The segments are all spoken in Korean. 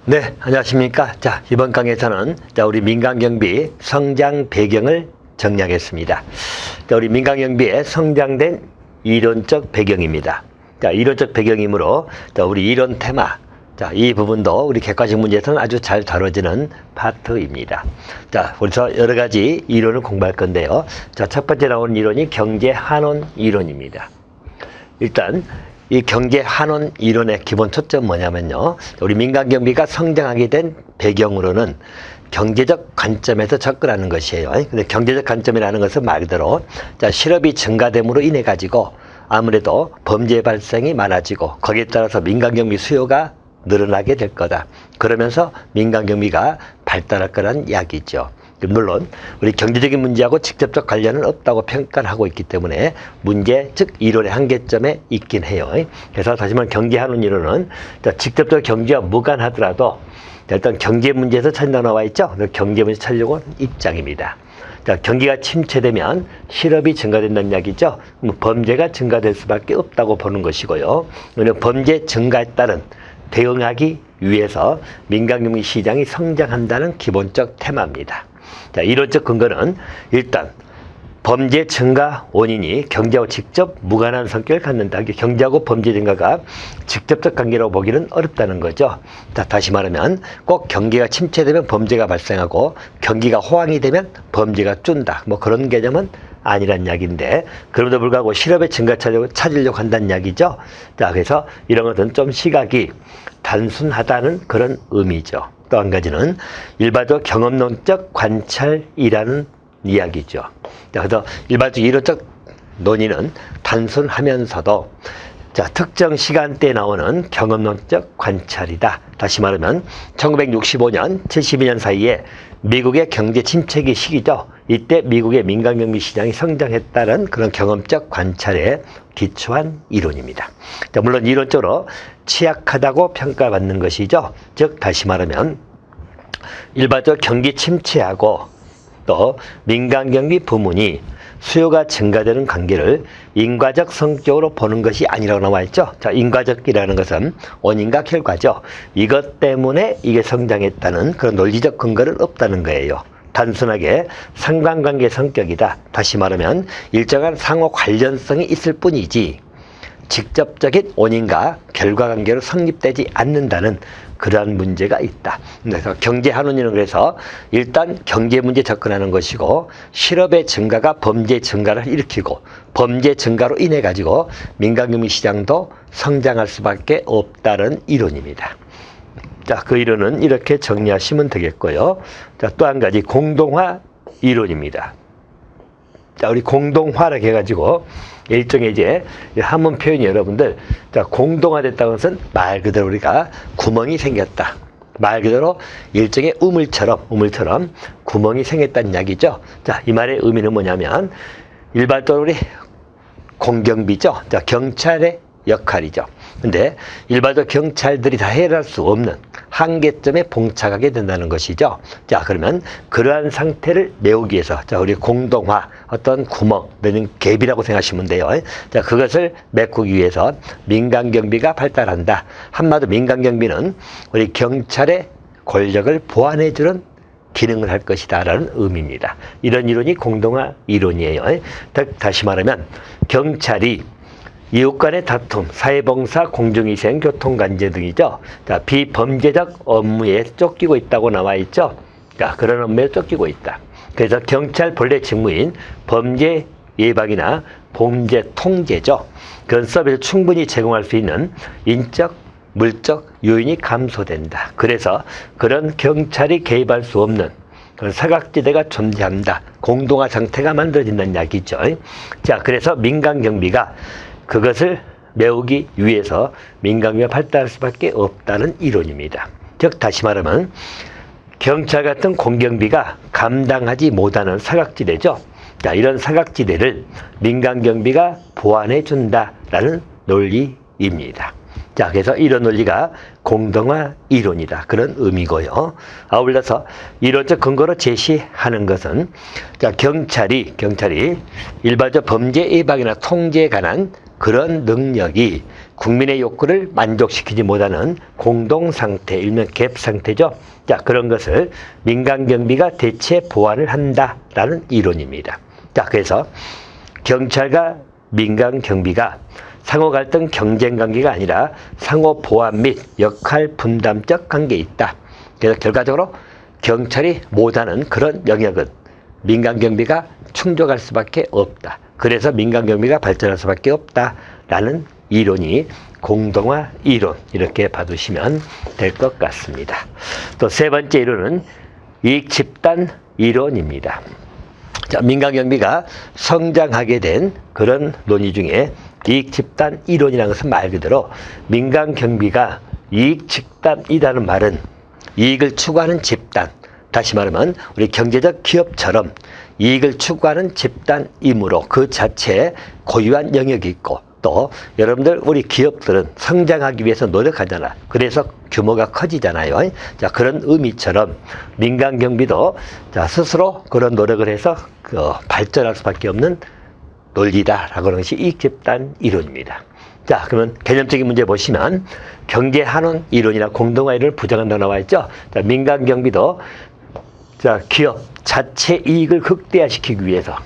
네, 안녕하십니까. 자, 이번 강의에서는 우리 민간경비 성장 배경을 정리하겠습니다. 자, 우리 민간경비의 성장된 이론적 배경입니다. 자, 이론적 배경이므로 우리 이론 테마, 이 부분도 우리 객관식 문제에서는 아주 잘 다뤄지는 파트입니다. 자, 그래서 여러 가지 이론을 공부할 건데요. 자, 첫 번째 나오는 이론이 경제 한원 이론입니다. 일단 이 경제 한원 이론의 기본 초점은 뭐냐면요. 우리 민간경비가 성장하게 된 배경으로는 경제적 관점에서 접근하는 것이에요. 근데 경제적 관점이라는 것은 말 그대로 실업이 증가됨으로 인해 가지고 아무래도 범죄 발생이 많아지고 거기에 따라서 민간경비 수요가 늘어나게 될 거다. 그러면서 민간경비가 발달할 거라는 이야기죠. 물론 우리 경제적인 문제하고 직접적 관련은 없다고 평가를 하고 있기 때문에 문제, 즉 이론의 한계점에 있긴 해요. 그래서 다시 말하면 경제한원 이론은 직접적 경제와 무관하더라도 일단 경제 문제에서 찾는다고 나와 있죠. 경제 문제 찾으려고 입장입니다. 자, 경기가 침체되면 실업이 증가된다는 이야기죠. 범죄가 증가될 수밖에 없다고 보는 것이고요. 범죄 증가에 따른 대응하기 위해서 민간경비 시장이 성장한다는 기본적 테마입니다. 자, 이론적 근거는 일단 범죄 증가 원인이 경제하고 직접 무관한 성격을 갖는다. 경제하고 범죄 증가가 직접적 관계라고 보기는 어렵다는 거죠. 자, 다시 말하면 꼭 경기가 침체되면 범죄가 발생하고 경기가 호황이 되면 범죄가 준다. 뭐 그런 개념은 아니란 이야기인데 그럼에도 불구하고 실업의 증가 찾으려고 한다는 이야기죠. 자, 그래서 이런 것은 좀 시각이 단순하다는 그런 의미죠. 또 한 가지는 일반적 경험론적 관찰이라는 이야기죠. 자, 그래서 일반적 이론적 논의는 단순하면서도 특정 시간대에 나오는 경험론적 관찰이다. 다시 말하면 1965년, 72년 사이에 미국의 경제 침체기 시기죠. 이때 미국의 민간경비 시장이 성장했다는 그런 경험적 관찰에 기초한 이론입니다. 자, 물론 이론적으로 취약하다고 평가받는 것이죠. 즉 다시 말하면 일반적 경기 침체하고 또 민간경비 부문이 수요가 증가되는 관계를 인과적 성격으로 보는 것이 아니라고 나와 있죠. 자, 인과적이라는 것은 원인과 결과죠. 이것 때문에 이게 성장했다는 그런 논리적 근거는 없다는 거예요. 단순하게 상관관계 성격이다. 다시 말하면 일정한 상호 관련성이 있을 뿐이지 직접적인 원인과 결과관계로 성립되지 않는다는 그러한 문제가 있다. 그래서 경제한원이는 그래서 일단 경제 문제 접근하는 것이고 실업의 증가가 범죄 증가를 일으키고 범죄 증가로 인해 가지고 민간경비 시장도 성장할 수밖에 없다는 이론입니다. 자, 그 이론은 이렇게 정리하시면 되겠고요. 자, 또 한 가지 공동화 이론입니다. 자, 우리 공동화라고 해가지고 일종의 이제 한문 표현이 여러분들 공동화됐다는 것은 말 그대로 우리가 구멍이 생겼다. 말 그대로 일종의 우물처럼 구멍이 생겼다는 이야기죠. 자, 이 말의 의미는 뭐냐면 일반적으로 우리 공경비죠. 자, 경찰의 역할이죠. 근데 일반적 경찰들이 다 해결할 수 없는 한계점에 봉착하게 된다는 것이죠. 자, 그러면 그러한 상태를 메우기 위해서 우리 공동화, 어떤 구멍, 내는 갭이라고 생각하시면 돼요. 자, 그것을 메꾸기 위해서 민간경비가 발달한다. 한마디로 민간경비는 우리 경찰의 권력을 보완해주는 기능을 할 것이다 라는 의미입니다. 이런 이론이 공동화 이론이에요. 다시 말하면 경찰이 이웃 간의 다툼, 사회봉사, 공중위생, 교통관제 등이죠. 자, 비범죄적 업무에 쫓기고 있다고 나와 있죠. 자, 그런 업무에 쫓기고 있다. 그래서 경찰 본래 직무인 범죄 예방이나 범죄 통제죠. 그런 서비스를 충분히 제공할 수 있는 인적, 물적 요인이 감소된다. 그래서 그런 경찰이 개입할 수 없는 그런 사각지대가 존재한다. 공동화 상태가 만들어진다는 이야기죠. 자, 그래서 민간경비가 그것을 메우기 위해서 민간경비가 발달할 수밖에 없다는 이론입니다. 즉 다시 말하면 경찰 같은 공경비가 감당하지 못하는 사각지대죠. 자, 이런 사각지대를 민간경비가 보완해 준다라는 논리입니다. 자, 그래서 이런 논리가 공동화 이론이다. 그런 의미고요. 아울러서 이론적 근거로 제시하는 것은 경찰이 일반적 범죄 예방이나 통제에 관한 그런 능력이 국민의 욕구를 만족시키지 못하는 공동상태, 일명 갭 상태죠. 자, 그런 것을 민간경비가 대체 보완을 한다라는 이론입니다. 자, 그래서 경찰과 민간경비가 상호 갈등 경쟁 관계가 아니라 상호 보완 및 역할 분담적 관계에 있다. 그래서 결과적으로 경찰이 못하는 그런 영역은 민간경비가 충족할 수밖에 없다. 그래서 민간경비가 발전할 수밖에 없다라는 이론이 공동화 이론, 이렇게 봐두시면 될 것 같습니다. 또 세 번째 이론은 이익집단 이론입니다. 자, 민간경비가 성장하게 된 그런 논의 중에 이익집단 이론이라는 것은 말 그대로 민간경비가 이익집단이라는 말은 이익을 추구하는 집단, 다시 말하면 우리 경제적 기업처럼 이익을 추구하는 집단이므로 그 자체에 고유한 영역이 있고, 또 여러분들 우리 기업들은 성장하기 위해서 노력하잖아. 그래서 규모가 커지잖아요. 자, 그런 의미처럼 민간경비도 자, 스스로 그런 노력을 해서 발전할 수밖에 없는 논리다라고 하는 것이 이익집단 이론입니다. 자, 그러면 개념적인 문제 보시면 경제한원 이론이나 공동화 이론을 부정한다고 나와 있죠. 자, 민간경비도 자, 기업 자체 이익을 극대화시키기 위해서,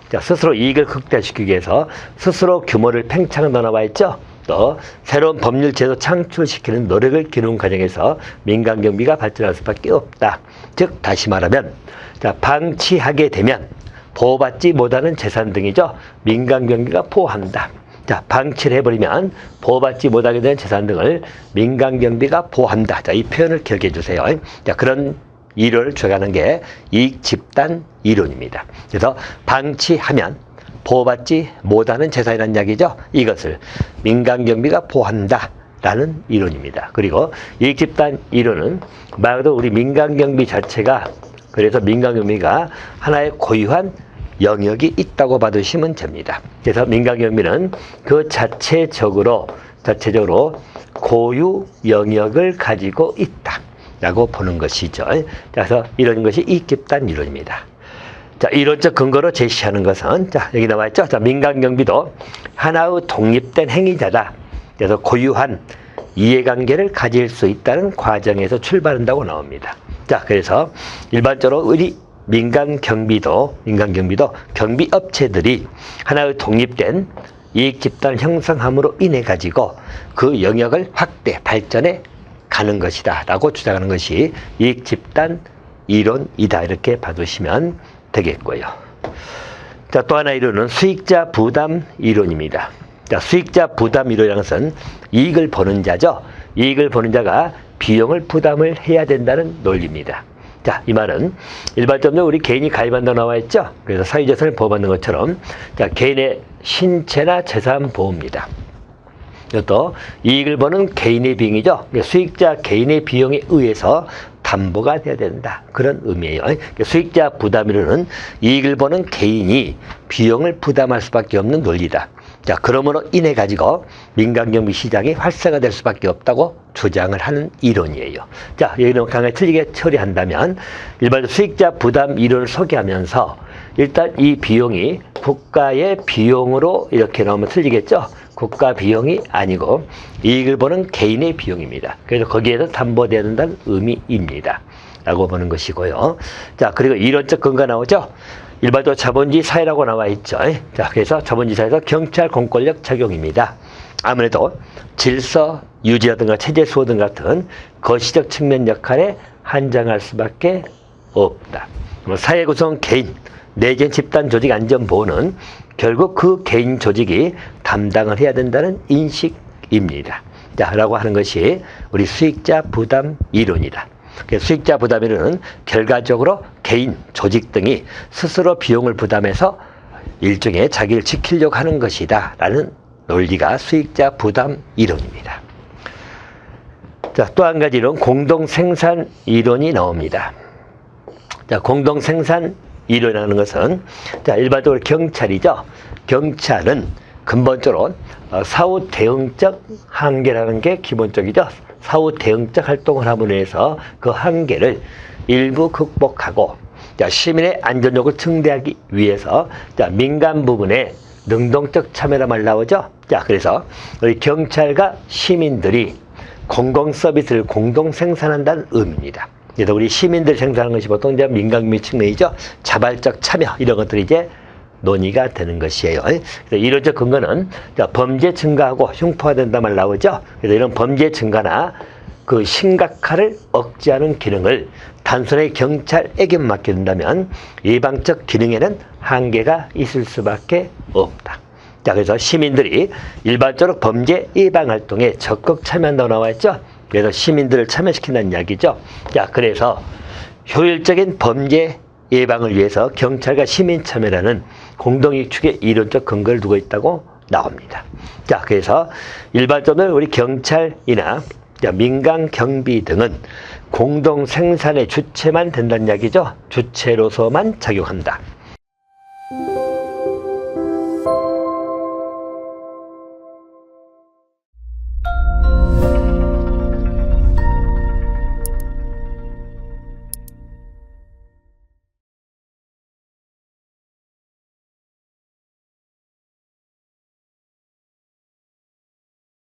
자, 스스로 이익을 극대화시키기 위해서 스스로 규모를 팽창한다고 나와 있죠. 또 새로운 법률 제도 창출시키는 노력을 기르는 과정에서 민간경비가 발전할 수밖에 없다. 즉 다시 말하면 자, 방치하게 되면 보호받지 못하는 재산 등이죠. 민간경비가 보호한다. 자, 방치를 해버리면 보호받지 못하게 되는 재산 등을 민간경비가 보호한다. 자, 이 표현을 기억해 주세요. 자, 그런 이론을 주장하는 게 이익집단 이론입니다. 그래서 방치하면 보호받지 못하는 재산이라는 이야기죠. 이것을 민간경비가 보호한다라는 이론입니다. 그리고 이익집단 이론은 말 그대로 우리 민간경비 자체가, 그래서 민간경비가 하나의 고유한 영역이 있다고 봐두시면 됩니다. 그래서 민간경비는 그 자체적으로 고유 영역을 가지고 있다라고 보는 것이죠. 그래서 이런 것이 이익집단 이론입니다. 자, 이론적 근거로 제시하는 것은 자, 여기 나와 있죠. 자, 민간경비도 하나의 독립된 행위자다. 그래서 고유한 이해관계를 가질 수 있다는 과정에서 출발한다고 나옵니다. 자, 그래서 일반적으로 우리 민간경비도 경비업체들이 하나의 독립된 이익집단을 형성함으로 인해 가지고 그 영역을 확대, 발전해 가는 것이다 라고 주장하는 것이 이익집단 이론이다, 이렇게 봐두시면 되겠고요. 자, 또 하나 이론은 수익자 부담 이론입니다. 자, 수익자 부담 이론이라는 것은 이익을 버는 자죠. 이익을 버는 자가 비용을 부담을 해야 된다는 논리입니다. 자, 이 말은 일반적으로 우리 개인이 가입한다고 나와 있죠. 그래서 사유재산을 보호받는 것처럼 자, 개인의 신체나 재산 보호입니다. 또 이익을 버는 개인의 비용이죠. 수익자 개인의 비용에 의해서 담보가 돼야 된다, 그런 의미예요. 수익자 부담이론은 이익을 버는 개인이 비용을 부담할 수밖에 없는 논리다. 자, 그러므로 인해 가지고 민간경비 시장이 활성화될 수밖에 없다고 주장을 하는 이론이에요. 자, 여기는 강하게 틀리게 처리한다면 일반적으로 수익자 부담 이론을 소개하면서 일단 이 비용이 국가의 비용으로 이렇게 나오면 틀리겠죠. 국가 비용이 아니고 이익을 보는 개인의 비용입니다. 그래서 거기에서 담보돼야 된다는 의미입니다 라고 보는 것이고요. 자, 그리고 이론적 근거가 나오죠. 일반적으로 자본주의 사회라고 나와 있죠. 자, 그래서 자본주의 사회에서 경찰 공권력 적용입니다. 아무래도 질서 유지라든가 체제 수호 등 같은 거시적 측면 역할에 한정할 수밖에 없다. 사회 구성 개인 내지는 집단 조직 안전보호는 결국 그 개인 조직이 담당을 해야 된다는 인식입니다. 자, 라고 하는 것이 우리 수익자 부담 이론이다. 수익자 부담 이론은 결과적으로 개인, 조직 등이 스스로 비용을 부담해서 일종의 자기를 지키려고 하는 것이다 라는 논리가 수익자 부담 이론입니다. 자, 또 한 가지는 공동생산 이론이 나옵니다. 자, 공동생산 이론이라는 것은 자, 일반적으로 경찰이죠. 경찰은 근본적으로 사후 대응적 한계라는 게 기본적이죠. 사후 대응적 활동을 함으로 해서 그 한계를 일부 극복하고 자, 시민의 안전욕을 증대하기 위해서 자, 민간 부분에 능동적 참여란 말 나오죠? 자, 그래서 우리 경찰과 시민들이 공공 서비스를 공동 생산한다는 의미입니다. 그래서 우리 시민들 생산하는 것이 보통 이제 민간경비 측면이죠. 자발적 참여 이런 것들이 이제 논의가 되는 것이에요. 그래서 이론적 근거는 범죄 증가하고 흉포가 된다 말 나오죠. 그래서 이런 범죄 증가나 그 심각화를 억제하는 기능을 단순하게 경찰에게 맡겨둔다면 예방적 기능에는 한계가 있을 수밖에 없다. 자, 그래서 시민들이 일반적으로 범죄 예방 활동에 적극 참여한다고 나와 있죠. 그래서 시민들을 참여시킨다는 이야기죠. 자, 그래서 효율적인 범죄 예방을 위해서 경찰과 시민 참여라는 공동이익 이론적 근거를 두고 있다고 나옵니다. 자, 그래서 일반적으로 우리 경찰이나 민간 경비 등은 공동 생산의 주체만 된다는 이야기죠. 주체로서만 작용한다.